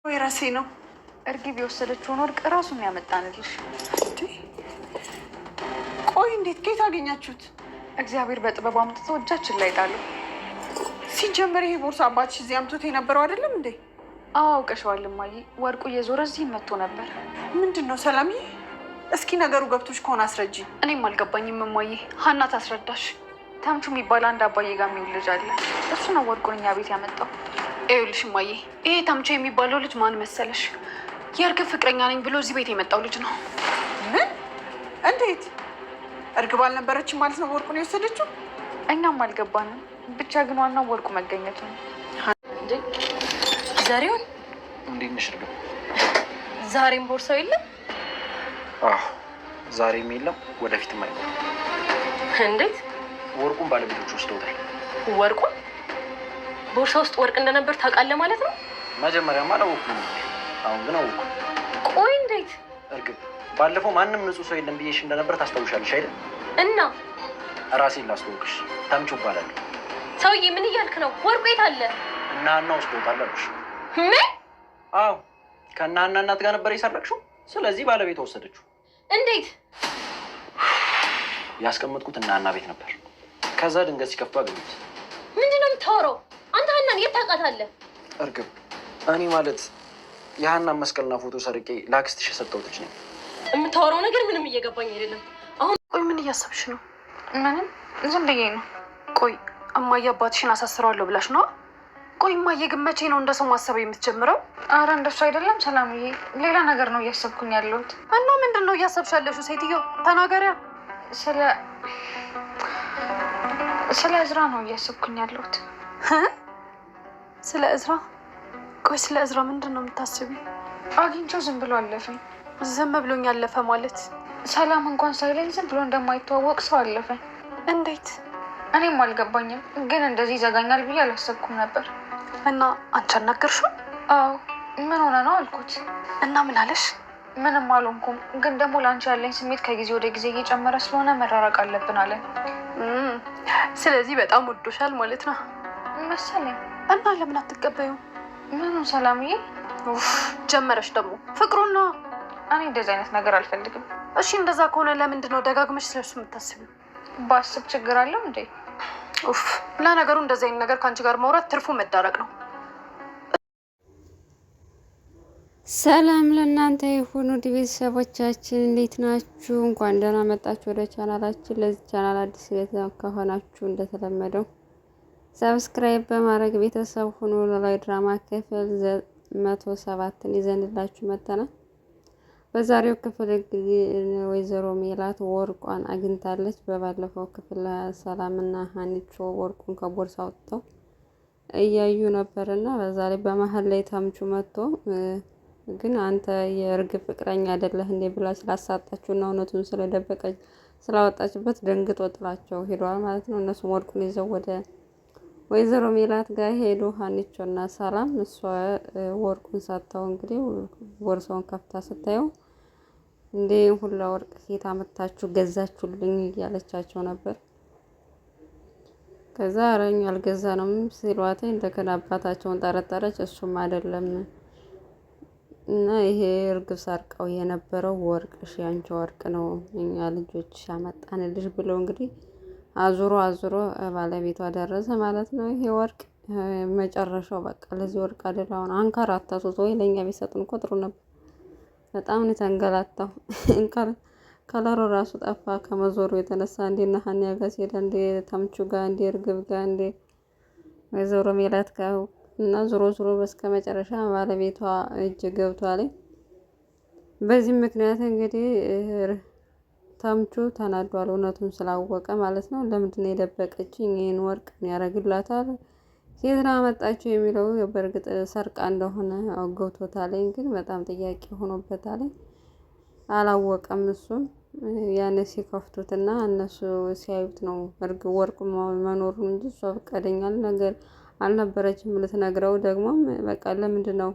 ወይ ራሴ ነው እርግብ የወሰደችውን ወርቅ ራሱን ያመጣንልሽ። ቆይ እንዴት ከየት አገኛችሁት? እግዚአብሔር በጥበቡ አምጥቶ እጃችን ላይ ጣሉ። ሲጀመር ይሄ ቦርሳ አባትሽ እዚህ አምጥቶት የነበረው አይደለም እንዴ? አዎ አውቀሽዋል እማዬ። ወርቁ እየዞረ እዚህ መጥቶ ነበር። ምንድን ነው ሰላምዬ? እስኪ ነገሩ ገብቶሽ ከሆነ አስረጂ። እኔም አልገባኝም እማዬ። ሀና ታስረዳሽ። ተምቹ የሚባል አንድ አባዬ ጋር የሚውል ልጅ አለ። እሱ ነው ወርቁን እኛ ቤት ያመጣው። ይኸውልሽ እማዬ፣ ይሄ ተምቹ የሚባለው ልጅ ማን መሰለሽ? የእርግብ ፍቅረኛ ነኝ ብሎ እዚህ ቤት የመጣው ልጅ ነው። ምን? እንዴት? እርግብ አልነበረችም ማለት ነው ወርቁን የወሰደችው? እኛም አልገባንም። ብቻ ግን ዋናው ወርቁ መገኘቱ ነው። ዛሬውን እንዴት ነሽ እርግብ? ዛሬም ቦርሳው የለም? አዎ ዛሬም የለም፣ ወደፊትም አይኖርም። እንዴት? ወርቁን ባለቤቶች ወስደውታል። ወርቁን? ቦርሳ ውስጥ ወርቅ እንደነበር ታውቃለህ ማለት ነው? መጀመሪያማ አላወኩም፣ አሁን ግን አወኩ። ቆይ እንዴት? እርግብ ባለፈው ማንም ንጹህ ሰው የለም ብዬሽ እንደነበር ታስታውሻለሽ አይደል? እና ራሴን ላስተዋውቅሽ፣ ተምቹ እባላለሁ። ሰውዬ ምን እያልክ ነው? ወርቁ የት አለ? እና ሀና ወስደውታል አልኩሽ። ምን? አዎ ከእነ ሀና እናት ጋር ነበር የሰረቅሽው። ስለዚህ ባለቤቷ ወሰደችው። እንዴት? ያስቀመጥኩት እነ ሀና ቤት ነበር። ከዛ ድንገት ሲከፍቱ አገኙት። ምንድን ነው የምታወራው? አንተ ሀናን የት ታውቃታለህ? እርግብ እኔ ማለት የሀናን መስቀልና ፎቶ ሰርቄ ለአክስትሽ የሰጠሁት ልጅ ነኝ። የምታወራው ነገር ምንም እየገባኝ አይደለም። አሁን ቆይ ምን እያሰብሽ ነው? ምንም ዝም ብዬ ነው። ቆይ እማዬ አባትሽን አሳስረዋለሁ ብላሽ ነው? ቆይ እማዬ ግን መቼ ነው እንደ ሰው ማሰብ የምትጀምረው? አረ እንደሱ አይደለም ሰላምዬ፣ ሌላ ነገር ነው እያሰብኩኝ ያለሁት። እና ምንድን ነው እያሰብሽ ያለሽው? ሴትዮ ተናገሪያ። ስለ እዝራ ነው እያሰብኩኝ ያለሁት። ስለ እዝራ? ቆይ ስለ እዝራ ምንድን ነው የምታስቢው? አግኝቼው ዝም ብሎ አለፈኝ። ዝም ብሎኝ አለፈ ማለት? ሰላም እንኳን ሳይለኝ ዝም ብሎ እንደማይተዋወቅ ሰው አለፈ። እንዴት? እኔም አልገባኝም፣ ግን እንደዚህ ይዘጋኛል ብዬ አላሰብኩም ነበር። እና አንቺ አናገርሽው? አዎ። ምን ሆነ ነው አልኩት። እና ምን አለሽ? ምንም አልሆንኩም፣ ግን ደግሞ ለአንቺ ያለኝ ስሜት ከጊዜ ወደ ጊዜ እየጨመረ ስለሆነ መራራቅ አለብን አለ። ስለዚህ በጣም ወዶሻል ማለት ነው መሰለኝ። እና ለምን አትቀበዩ? ምኑን ሰላምዬ? ጀመረሽ ደግሞ ፍቅሩን ነው። እኔ እንደዚህ አይነት ነገር አልፈልግም። እሺ እንደዛ ከሆነ ለምንድን ነው ደጋግመሽ ስለሱ የምታስቢው? ባስብ ችግር አለው እንዴ? ለነገሩ እንደዚህ አይነት ነገር ከአንቺ ጋር ማውራት ትርፉ መዳረቅ ነው። ሰላም ለእናንተ የሆኑ ቤተሰቦቻችን እንዴት ናችሁ? እንኳን ደህና መጣችሁ ወደ ቻናላችን። ለዚህ ቻናል አዲስ ከሆናችሁ እንደተለመደው ሰብስክራይብ በማድረግ ቤተሰብ ሁኑ። ኖላዊ ድራማ ክፍል 107ን ይዘንላችሁ መጥተናል። በዛሬው ክፍል ወይዘሮ ሜላት ወርቋን አግኝታለች። በባለፈው ክፍል ሰላምና ሀኒቾ ወርቁን ከቦርሳ አውጥተው እያዩ ነበርና በዛ ላይ በመሀል ላይ ተምቹ መጥቶ ግን አንተ የእርግብ ፍቅረኛ አይደለህ እንዴ ብላ ስላሳጣችውና እውነቱን ስለደበቀች ስላወጣችበት ደንግጦ ጥላቸው ሄዷል ማለት ነው። እነሱም ወርቁን ይዘው ወደ ወይዘሮ ሜላት ጋር ሄዱ። ሀኒቾና ሰላም እሷ ወርቁን ሰጥተው እንግዲህ ቦርሳውን ከፍታ ስታየው እንዴ ሁላ ወርቅ ሴት አመጣችሁ ገዛችሁልኝ እያለቻቸው ነበር። ከዛ አረኝ አልገዛንም ሲሏት እንደገና አባታቸውን ጠረጠረች። እሱም አይደለም እና ይሄ እርግብ ሰርቀው የነበረው ወርቅ ያንቺ ወርቅ ነው እኛ ልጆች ያመጣንልሽ ብሎ እንግዲህ አዙሮ ባለቤቷ ደረሰ ማለት ነው። ይሄ ወርቅ መጨረሻው በቃ ለዚህ ወርቅ አይደል አሁን አንከራተቱት ወይ ለኛ ቢሰጡን እኮ ጥሩ ነበር። በጣም ነው ተንገላታው። ከለሩ ራሱ ጠፋ ከመዞሩ የተነሳ እንዴና ሀኒያ ጋር ሲሄድ እንዴ ተምቹ ጋር እንዴ እርግብ ጋር እንዴ ወይዘሮ ሜላት ጋር እና ዞሮ በስከ መጨረሻ ባለቤቷ እጅ ገብቷል። በዚህ ምክንያት እንግዲህ ተምቹ ተናዷል፣ እውነቱን ስላወቀ ማለት ነው። ለምንድን ነው የደበቀችኝ? ይሄን ወርቅ ያረግላታል ሴትና መጣችው የሚለው በእርግጥ ሰርቃ እንደሆነ አውገውቶታል፣ ግን በጣም ጥያቄ ሆኖበታል። አላወቀም እሱም ያን ሲከፍቱትና እነሱ ሲያዩት ነው እርግብ ወርቁ መኖሩን እንጂ እሷ ፈቃደኛ ነገር አልነበረችም ልትነግረው። ደግሞም በቃ ለምንድን ነው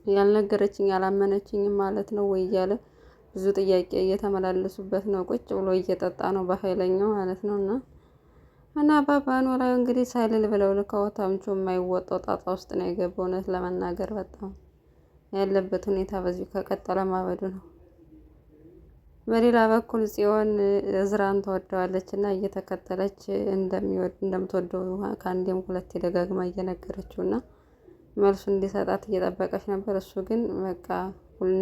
ያልነገረችኝ ያላመነችኝ ማለት ነው ወይ እያለ ብዙ ጥያቄ እየተመላለሱበት ነው። ቁጭ ብሎ እየጠጣ ነው በኃይለኛው ማለት ነውና እና አባባ ኖላዊ እንግዲህ ሳይልል ብለው ልከው ተምቹ የማይወጣው ጣጣ ውስጥ ነው የገባው። እውነት ለመናገር በጣም ያለበት ሁኔታ በዚሁ ከቀጠለ ማበዱ ነው። በሌላ በኩል ጽዮን እዝራን ተወደዋለች እና እየተከተለች እንደምትወደው ከአንዴም ሁለቴ ደጋግማ እየነገረችው እና መልሱን እንዲሰጣት እየጠበቀች ነበር። እሱ ግን በቃ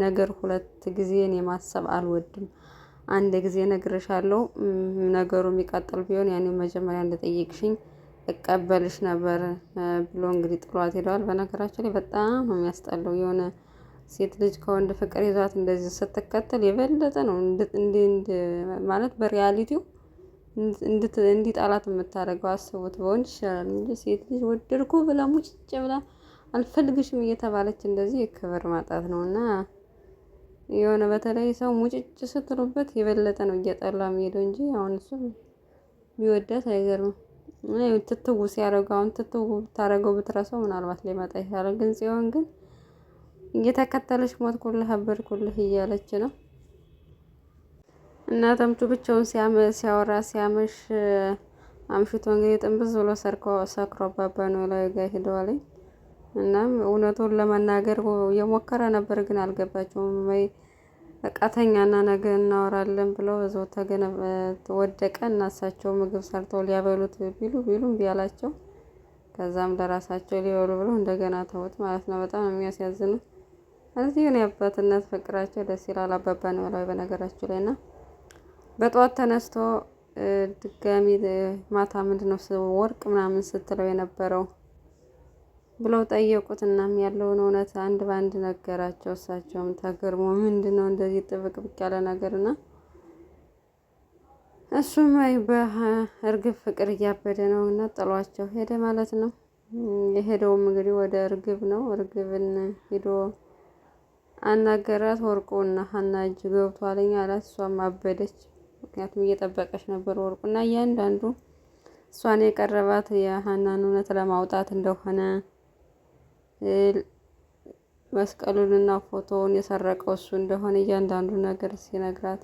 ነገር ሁለት ጊዜ እኔ ማሰብ አልወድም፣ አንድ ጊዜ ነግርሻለሁ፣ ነገሩ የሚቀጥል ቢሆን ያኔ መጀመሪያ እንደጠየቅሽኝ እቀበልሽ ነበር ብሎ እንግዲህ ጥሏት ሄደዋል። በነገራችን ላይ በጣም ነው የሚያስጠላው። የሆነ ሴት ልጅ ከወንድ ፍቅር ይዟት እንደዚህ ስትከተል የበለጠ ነው ማለት በሪያሊቲው እንዲጣላት የምታደርገው። አስቡት፣ በወንድ ይሻላል እንጂ ሴት ልጅ ወደድኩ ብላ ሙጭጭ ብላ አልፈልግሽም እየተባለች እንደዚህ የክብር ማጣት ነው። እና የሆነ በተለይ ሰው ሙጭጭ ስትሉበት የበለጠ ነው እየጠላ የሚሄደው እንጂ አሁን እሱ ቢወዳት አይገርምም። ትትው ሲያደርገው አሁን ትትው ብታደርገው ብትረሳው ምናልባት ሊመጣ ይችላል። ግን ጽዮን ግን እየተከተለች ሞትኩልህ አበድኩልህ እያለች ነው። እና ተምቹ ብቻውን ሲያወራ ሲያመሽ አምሽቶ እንግዲህ ጥንብዝ ብሎ ሰክሮ አባባ ኖላዊ ጋር ሄደዋል። እናም እውነቱን ለመናገር እየሞከረ ነበር፣ ግን አልገባቸውም። ወይ ቀተኛና ነገ እናወራለን ብለው እዛው ወደቀ። እና እሳቸው ምግብ ሰርተው ሊያበሉት ቢሉም ቢያላቸው ከዛም ለራሳቸው ሊበሉ ብለው እንደገና ተውት ማለት ነው። በጣም የሚያሳዝኑት እዚህ ግን የአባትነት ፍቅራቸው ደስ ይላል። አባባ ኖላዊ በነገራቸው ላይ እና በጠዋት ተነስቶ ድጋሚ ማታ ምንድነው ወርቅ ምናምን ስትለው የነበረው ብለው ጠየቁት። እናም ያለውን እውነት አንድ በአንድ ነገራቸው። እሳቸውም ተገርሞ ምንድነው እንደዚህ ጥብቅብቅ ያለ ነገር እና እሱም በእርግብ ፍቅር እያበደ ነው እና ጥሏቸው ሄደ ማለት ነው። የሄደውም እንግዲህ ወደ እርግብ ነው። እርግብን ሄዶ አናገራት። ወርቁና ሀና እጅ ገብቷልኝ አላት። እሷም አበደች። ምክንያቱም እየጠበቀች ነበር ወርቁ እና እያንዳንዱ እሷን የቀረባት የሀናን እውነት ለማውጣት እንደሆነ መስቀሉንና ፎቶውን የሰረቀው እሱ እንደሆነ እያንዳንዱ ነገር ሲነግራት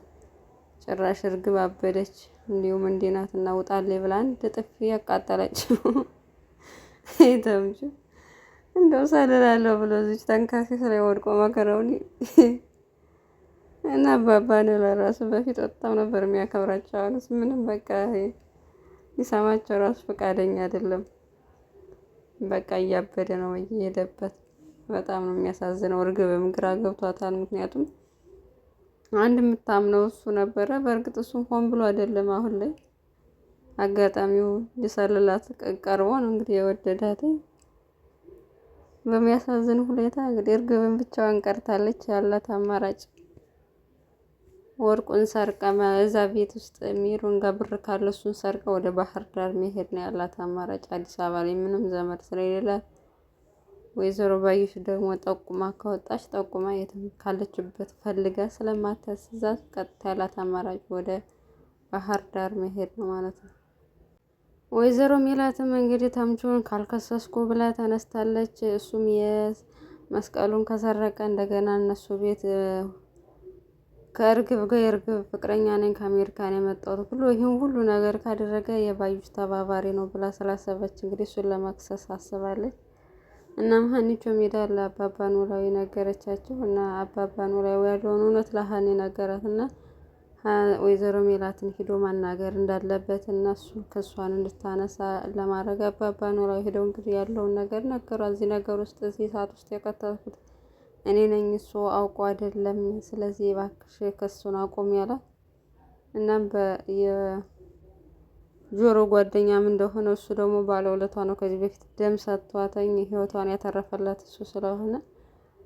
ጭራሽ እርግብ አበደች። እንዲሁም እንዲህ ናት እና ውጣልኝ ብላ አንድ ጥፊ ያቃጠለች። ተምቹ እንደው ሳልላለሁ ብሎ እዚች ተንካሴ ላይ ወድቆ መከረውን እና አባባ ነው ለራሱ በፊት በጣም ነበር የሚያከብራቸው። አሁንስ ምንም በቃ ሊሰማቸው ራሱ ፈቃደኛ አይደለም። በቃ እያበደ ነው እየሄደበት። በጣም ነው የሚያሳዝነው። እርግብም ግራ ገብቷታል። ምክንያቱም አንድ የምታምነው እሱ ነበረ። በእርግጥ እሱም ሆን ብሎ አይደለም። አሁን ላይ አጋጣሚው ሊሰልላት ቀርቦ ነው እንግዲህ የወደዳት። በሚያሳዝን ሁኔታ እንግዲህ እርግብን ብቻዋን ቀርታለች። ያላት አማራጭ ወርቁን ሰርቃ እዛ ቤት ውስጥ ሚሩን ጋር ብር ካለ እሱን ሰርቃ ወደ ባህር ዳር መሄድ ነው ያላት አማራጭ። አዲስ አበባ ላይ ምንም ዘመድ ስለሌለ ወይዘሮ ባዩሽ ደግሞ ጠቁማ ከወጣች ጠቁማ የትም ካለችበት ፈልጋ ስለማታስዛት ቀጥታ ያላት አማራጭ ወደ ባህር ዳር መሄድ ነው ማለት ነው። ወይዘሮ ሜላትም እንግዲህ ተምቹን ካልከሰስኩ ብላ ተነስታለች። እሱም የመስቀሉን ከሰረቀ እንደገና እነሱ ቤት ከእርግብ ጋር የእርግብ ፍቅረኛ ነኝ ከአሜሪካን የመጣሁት ብሎ ይህን ሁሉ ነገር ካደረገ የባዩሽ ተባባሪ ነው ብላ ስላሰበች እንግዲህ እሱን ለመክሰስ አስባለች። እናም ሀኒቾ ሜዳ ለአባባ ኖላዊ ነገረቻቸው እና አባባ ኖላዊ ያለውን እውነት ለሀኒ ነገራት እና ወይዘሮ ሜላትን ሂዶ ማናገር እንዳለበት እና እሱ ክሷን እንድታነሳ ለማድረግ አባባ ኖላዊ ሄደው እንግዲህ ያለውን ነገር ነገሯት። እዚህ ነገር ውስጥ እዚህ ሰዓት ውስጥ የከተትኩት እኔ ነኝ፣ እሱ አውቆ አይደለም። ስለዚህ እባክሽ ክሱን አቁም ያላት። እናም የጆሮ ጓደኛም እንደሆነ እሱ ደግሞ ባለውለቷ ነው። ከዚህ በፊት ደም ሰጥቷተኝ ህይወቷን ያተረፈላት እሱ ስለሆነ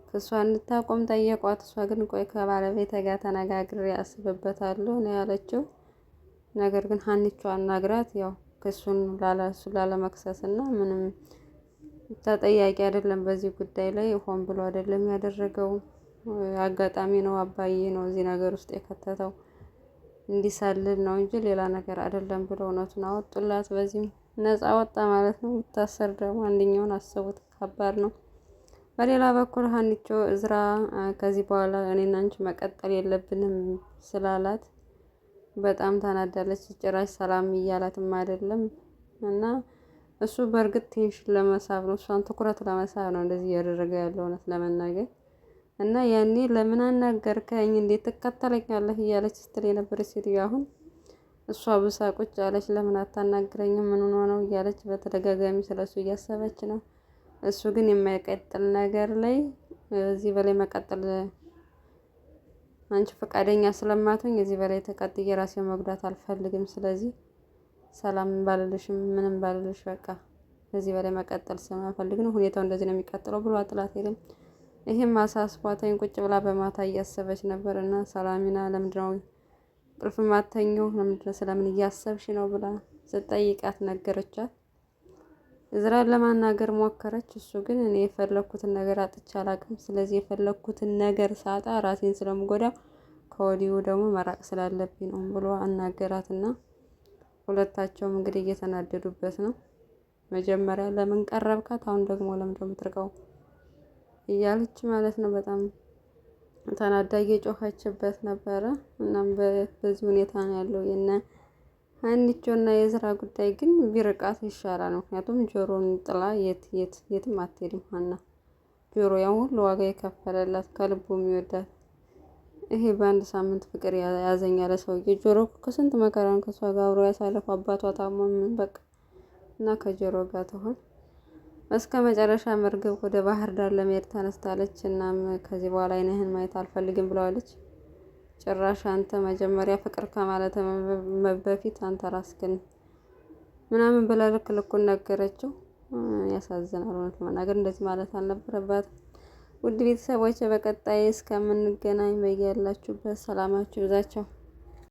ክሷን እንድታቆም ጠየቋት። እሷ ግን ቆይ ከባለቤቴ ጋር ተነጋግሬ አስብበታለሁ ነው ያለችው። ነገር ግን ሀኒቾ አናግራት ያው ክሱን ላለመክሰስ እና ምንም ተጠያቂ አይደለም በዚህ ጉዳይ ላይ ሆን ብሎ አይደለም ያደረገው፣ አጋጣሚ ነው። አባዬ ነው እዚህ ነገር ውስጥ የከተተው እንዲሰልል ነው እንጂ ሌላ ነገር አይደለም ብሎ እውነቱን አወጡላት። በዚህም ነፃ ወጣ ማለት ነው። ብታሰር ደግሞ አንደኛውን አስቡት፣ ከባድ ነው። በሌላ በኩል ሀኒቾ እዝራ ከዚህ በኋላ እኔና አንቺ መቀጠል የለብንም ስላላት በጣም ታናዳለች። ጭራሽ ሰላም እያላትም አይደለም እና እሱ በእርግጥ ቴንሽን ለመሳብ ነው፣ እሷን ትኩረት ለመሳብ ነው እንደዚህ እያደረገ ያለው እውነት ለመናገር። እና ያኔ ለምን አናገርከኝ እንዴት ትከተለኛለህ እያለች ስትል የነበረች ሴትዮ አሁን እሷ ብሳ ቁጭ አለች። ለምን አታናግረኝም ምን ሆኖ ነው እያለች በተደጋጋሚ ስለሱ እያሰበች ነው። እሱ ግን የማይቀጥል ነገር ላይ እዚህ በላይ መቀጠል አንቺ ፈቃደኛ ስለማትሆኝ እዚህ በላይ ተቀጥዬ ራሴን መጉዳት አልፈልግም። ስለዚህ ሰላም ባልልሽም ምንም ባልልሽ በቃ ከዚህ በላይ መቀጠል ስለማልፈልግ ነው፣ ሁኔታው እንደዚህ ነው የሚቀጥለው ብሎ ጥላት ሄደም። ይሄም አሳስቧታኝ ቁጭ ብላ በማታ እያሰበች ነበር። እና ሰላሚና ለምንድነው እንቅልፍ ማተኘው ለምንድነው ስለምን እያሰብሽ ነው ብላ ስትጠይቃት ነገረቻት። እዝራን ለማናገር ሞከረች። እሱ ግን እኔ የፈለኩትን ነገር አጥቼ አላቅም፣ ስለዚህ የፈለኩትን ነገር ሳጣ ራሴን ስለምጎዳ ከወዲሁ ደግሞ መራቅ ስላለብኝ ነው ብሎ አናገራትና ሁለታቸውም እንግዲህ እየተናደዱበት ነው። መጀመሪያ ለምን ቀረብካት፣ አሁን ደግሞ ለምንድነው የምትርቀው እያለች ማለት ነው። በጣም ተናዳ እየጮኸችበት ነበረ። እናም በዚህ ሁኔታ ነው ያለው የነ ሀኒቾ እና የእዝራ ጉዳይ። ግን ቢርቃት ይሻላል። ምክንያቱም ጆሮን ጥላ የትም አትሄድም ሀና። ጆሮ ያው ሁሉ ዋጋ የከፈለላት ከልቡ የሚወዳት ይሄ በአንድ ሳምንት ፍቅር ያዘኝ ያለ ሰውዬ ጆሮ ከስንት መከራን ከሷ ጋር አብሮ ያሳለፈ አባቷ ታሞም በቃ እና ከጆሮ ጋር ትሆን እስከ መጨረሻ መርገብ ወደ ባህር ዳር ለመሄድ ተነስታለች። እናም ከዚህ በኋላ አይንህን ማየት አልፈልግም ብለዋለች። ጭራሽ አንተ መጀመሪያ ፍቅር ከማለት በፊት አንተ ራስህን ምናምን ብላ ልኩን ነገረችው። ያሳዝናል እውነት ለመናገር እንደዚህ ማለት አልነበረባትም። ውድ ቤተሰቦች በቀጣይ እስከምንገናኝ በያላችሁበት ሰላማችሁ ይብዛችሁ።